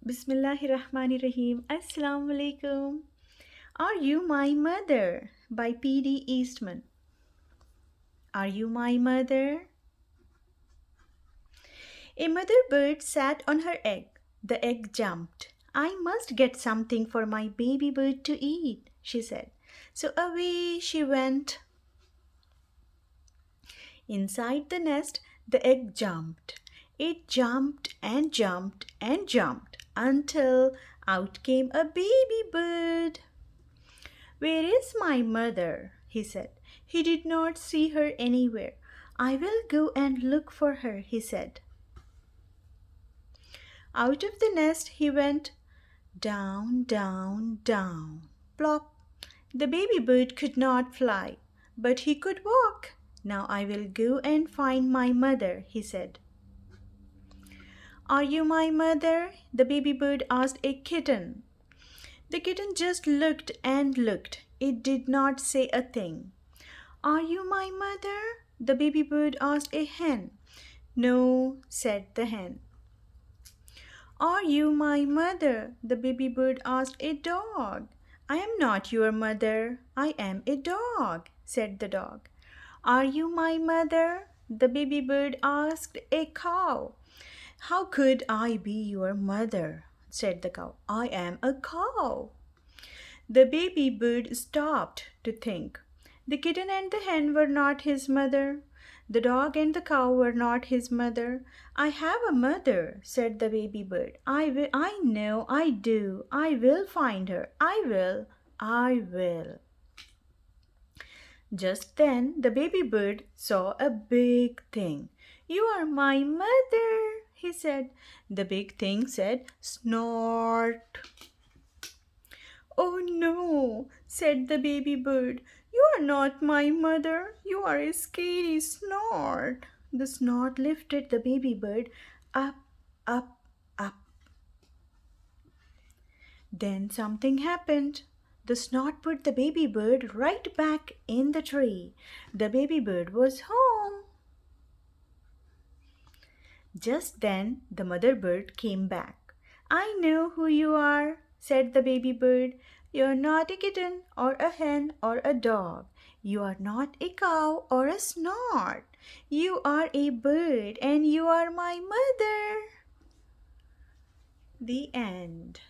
Bismillahirrahmanirrahim. Assalamu alaikum. Are You My Mother by P.D. Eastman. Are you my mother? A mother bird sat on her egg. The egg jumped. I must get something for my baby bird to eat, she said. So away she went. Inside the nest, the egg jumped. It jumped and jumped and jumped until out came a baby bird. Where is my mother? He said. He did not see her anywhere. I will go and look for her, he said. Out of the nest he went, down, down, down. Plop! The baby bird could not fly, but he could walk. Now I will go and find my mother, he said. Are you my mother? The baby bird asked a kitten. The kitten just looked and looked. It did not say a thing. Are you my mother? The baby bird asked a hen. No, said the hen. Are you my mother? The baby bird asked a dog. I am not your mother. I am a dog, said the dog. Are you my mother? The baby bird asked a cow. How could I be your mother? Said the cow. I am a cow. The baby bird stopped to think. The kitten and the hen were not his mother. The dog and the cow were not his mother. I have a mother, said the baby bird. I know, I do. I will find her. I will. I will. Just then the baby bird saw a big thing. You are my mother, he said. The big thing said, snort. Oh no, said the baby bird. You are not my mother. You are a scary snort. The snort lifted the baby bird up, up, up. Then something happened. The snort put the baby bird right back in the tree. The baby bird was home. Just then the mother bird came back. I know who you are, said the baby bird. You're not a kitten or a hen or a dog. You are not a cow or a snort. You are a bird and you are my mother. The end.